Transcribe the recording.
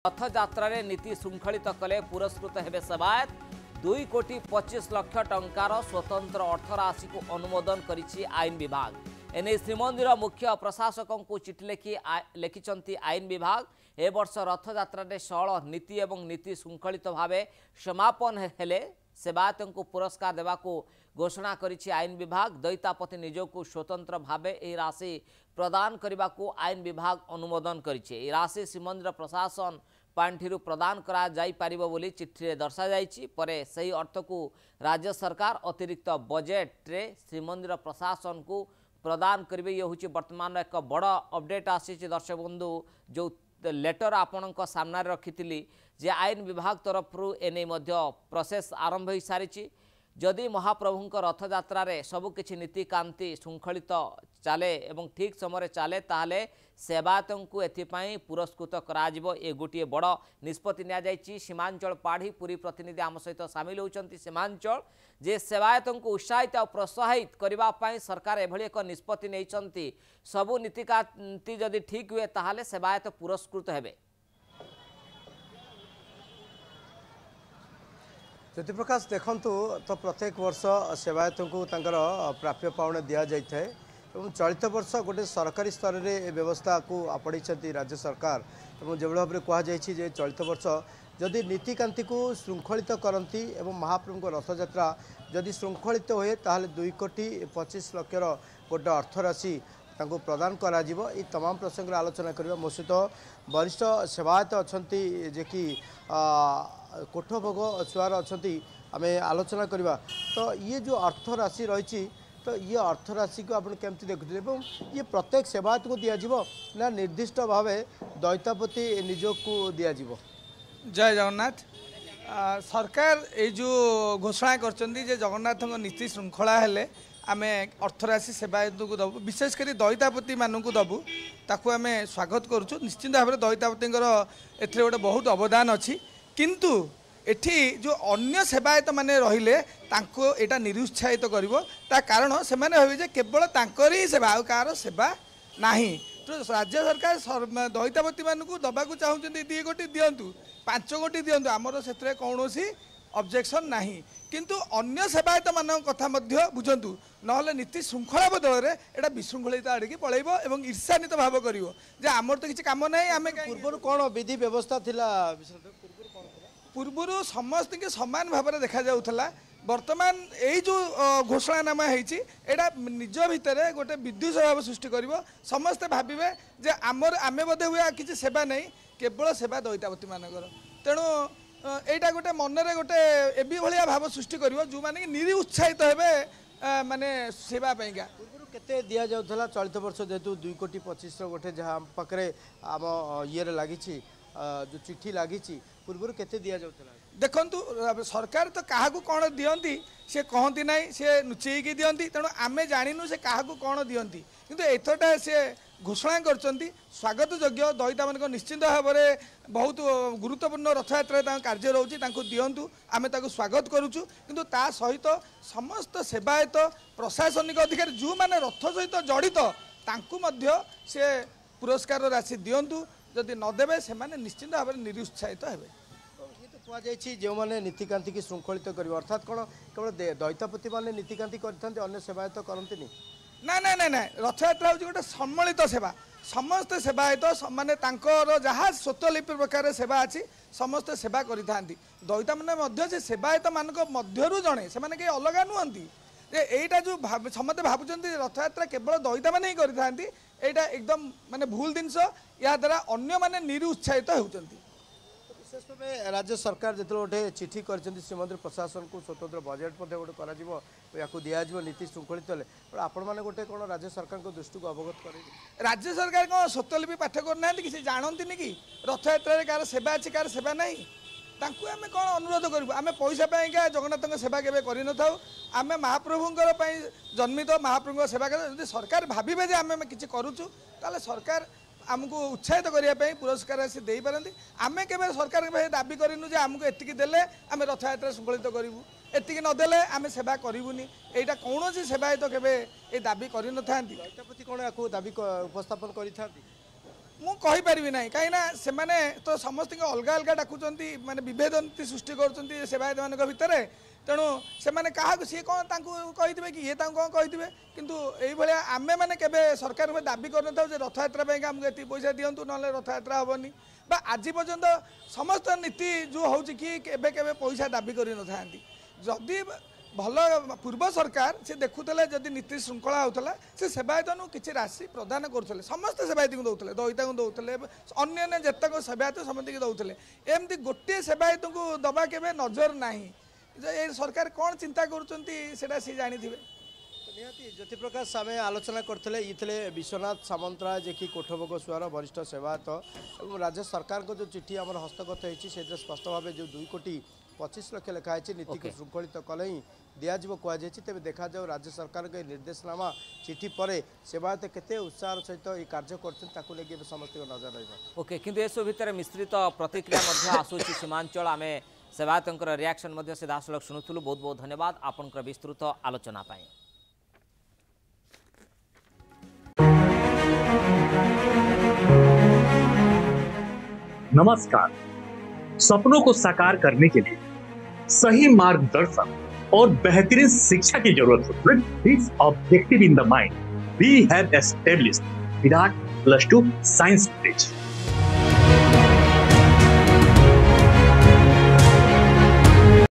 रथयात्रा नीति श्रृंखलित कले पुरस्कृत हेबे सेवायत 2,25,00,000 टंकार स्वतंत्र अर्थराशि को अनुमोदन करिछि आईन विभाग। एने श्रीमंदिर मुख्य प्रशासक को चिठी लिखिं आईन विभाग। ए वर्ष रथयात्रा षोल नीति एवं नीति श्रृंखलित भावे समापन हेले सेवायत को पुरस्कार देवा घोषणा करिछि आईन विभाग। दैतापति निजोग स्वतंत्र भावे यह राशि प्रदान करने को आईन विभाग अनुमोदन करिछि। यह राशि श्रीमंदिर प्रशासन पांठिरु प्रदान करा जाई पारिबो बोली चिट्ठी दर्शा जाइछि। परे सही अर्थ को राज्य सरकार अतिरिक्त बजेट रे श्रीमंदिर प्रशासन को प्रदान करिवे। ये होछि वर्तमान एक बड़ अपडेट आसी दर्शक बंधु जो लेटर आपणक सामने रखी जे आईन विभाग तरफ एने प्रोसेस आरंभ हो सारी। जदि महाप्रभुंक रथयात्रा रे सबकिछि नीतिकांति श्रृंखलित चले एवं ठीक समय चले ताहले सेवायत को एथिपाई पुरस्कृत कराजिबो। ए गोटे बड़ निष्पत्ति निया जायछि। सीमांचल पाढ़ी पुरी प्रतिनिधि आम सहित सामिल होचंती। सीमांचल जे सेवायत को उत्साहित और प्रोत्साहित करबा पई सरकार एभली एक निष्पत्ति नेइचंती। सबु नीतिकांति जदि ठीक हुए ताहले सेवायत पुरस्कृत हेबे। ज्योतिप्रकाश देखु तो प्रत्येक वर्ष सेवायत को प्राप्य पावना दि जाए और चलित वर्ष गोटे सरकारी स्तर में व्यवस्था को आपड़ी राज्य सरकार और जो भाव में कहुई चलित वर्ष जदि नीतिकांति को श्रृंखलित करती एवं महाप्रभु को रथयात्रा जदि श्रृंखलित हुए ताहले 2,25,00,000 गोटे अर्थराशि प्रदान करा जीवो। ये तमाम प्रसंग आलोचना करबा मो सहित वरिष्ठ सेवायत अछंती जे कि कोठभोग छुआर अछंती आमे आलोचना करबा। तो ये जो अर्थ राशि रही तो ये अर्थ राशि को आपण केमती देखुते एवं ये प्रत्येक सेवायत को दिया जीवो ना निर्दिष्ट भावे दैतापति निजोग को दिया जीवो। जय जगन्नाथ। सरकार ये जो घोषणा करचंदी जे जगन्नाथ नीति श्रृंखला हेले आमे अर्थराशि सेवायत को दबु विशेषकर दैतापति मानू दबु ताकू आमे स्वागत करुचु। निश्चिंत भाव में दैतापति एथरे गोटे बहुत अवदान अच्छी किंतु एठी जो अन्य सेवायत माने रहिले तांको एटा निरुत्साहित करिवो। ता कारण से माने भाबे जे केवल तांकरी सेवा आ कार सेवा नाही। तो राज्य सरकार दैतापति मानू दबाकू चाहूचंदी 2 कोटी दियंतु 5 कोटी दियंतु आमर सेतरे कौनसी ऑब्जेक्शन नहीं किंतु अन्य सेवायत मान कथा बुझंतु नहले नीति श्रृंखला बदल में एटा विशृंखलित आड़े पलैब और ईर्षान्वित भाव कर आमर तो किसी कम ना आम पूर्व कौन विधि व्यवस्था थिला पूर्वर समस्त के समान भाव में देखा जाउथला। वर्तमान यही जो घोषणानामा होती निज भितर गोटे विद्युत भाव सृष्टि कर समस्ते भावे जे आमर आमे बोधे हुए किसी सेवा नहीं केवल सेवा दैतापति मानकर। तेणु एटा गोटे मनरे गोटे एबी भलिया भाव सृष्टि करिवो जो माने निरी उत्साहित हेबे माने सेवा पैगा। केते दिया जाउथला चलित वर्ष जेतु 2,25,00,000 गोटे जहाँ पाखरे आम ये लगी जो चिट्ठी लगी पूर्व केते दिया जाउथला। देखंतु सरकार तो क्या कौन दियंती से कहती ना से नुचेकी दियंती। तेणु आमे जानिनु से क्या कौन दियंती किंतु एथटा से घोषणा करचंती स्वागत योग्य। दैता मान निश्चिंत भाव में बहुत गुरुत्वपूर्ण रथयात्रा कार्य रोचे दिंतु आम स्वागत करुचु। किंतु ता सहित समस्त सेवायत प्रशासनिक अधिकारी जो मैंने रथ सहित जड़ित तांकु मध्य से पुरस्कार राशि दिंतु जदि नदेवे से निश्चिंत भाव में निरुत्साहित हेबे। कहुई जो मैंने नीतिकांति की श्रृंखलित कर अर्थात कौन केवल दैतापति मैंने नीतिकांति करते अन्य सेवायत करती ना ना ना ना रथयात्रा हूँ गोटे सम्मिलित सेवा समस्त सेवायत माने तांकर जहाँ स्वतलिपि प्रकार सेवा अच्छी समस्त सेवा करिथांती। दैता माने से सेवायत मान मध्यरु जड़े से कहीं अलग नुहंती एटा जो समस्त भावुंट रथयात्रा केवल दैता मैंने ही करिथांती एटा एकदम माने भूल जिनस या द्वारा अन्य माने निरुत्साहित होउचंती। विशेष भाव राज्य सरकार जो गोटे चिठी कर श्रीमंदिर प्रशासन को स्वतंत्र बजेट या दिज्व नीति श्रृंखलित आपण मैंने गोटे कौन राज्य सरकार को दृष्टि को अवगत कर राज्य सरकार कौन स्वतलिपि पाठ करना किसी जानती कि रथयात्रा कार सेवा अच्छी कार सेवा ना आम कौन अनुरोध करूँ आम पैसा पाइका जगन्नाथ सेवा केवे कर आम महाप्रभुंर जन्मित महाप्रभु सेवा कर सरकार भावे जे आम किसी करुचु ताले सरकार आमको उत्साहित करने पुरस्कार राशि दे पारती। आम के सरकार दाबी करूँ आमको एतिकी देले आम रथयात्रा श्रृंखलित करूँ एतिकी नदेले आम सेवा करूनी यहाँ कौन सेवायत केवे दाबी कर दैतापति कौन या दाबी उपस्थापन कर मु कहि परिबि नाही काई ना से माने तो समस्त के अलग अलग डाकुचंती माने विभेदनती सृष्टि करचंती सेवायत मानक भितरे तेणु से माने कहा सी कौन कही कि ये कौन कही किंतु यही भाया आमे मैंने केबे सरकार में दाबी कर रथ यात्रा आमको ये पैसा दिंतु ना रथ यात्रा हेनी बा आज पर्यंत समस्त नीति जो हो कि पैसा दाबी कर जदि भल पूर्व सरकार से देखुले जदि नीति श्रृंखला होता से सेवायत किसी राशि प्रदान करुले समस्त सेवायत को दौले दईता को दौले अन्य जितक सेवायत समस्त की दौले एमती गोटे सेवायत को दबा के नजर ना ये सरकार कौन चिंता करा सी जानी थे निहाती ज्योति प्रकाश आम आलोचना करते ये विश्वनाथ सामंतराय जे कि कोठभोग सुआर वरिष्ठ सेवायत और राज्य सरकार को जो चिठी आम हस्तगत होती स्पष्ट भाव जो 2 कोटी 25 लाख लिखाई नीति को श्रृंखलित कले ही दिज्व कहुई तेज देखा जाओ राज्य सरकार के निर्देशनामा चिठी पर सेवायत केते उत्साह सहित ये कार्य कर समस्त नजर रहा ओके किंतु एसो भितर मिश्रित प्रतिक्रिया आसूची सीमांचल आम सेवायत रिएक्शन सीधासलख शुणुलु बहुत बहुत धन्यवाद आपंकर विस्तृत आलोचना पाई। नमस्कार। सपनों को साकार करने के लिए सही मार्गदर्शन और बेहतरीन शिक्षा की जरूरत होती है। This objective in the mind we have established Virat +2 science college.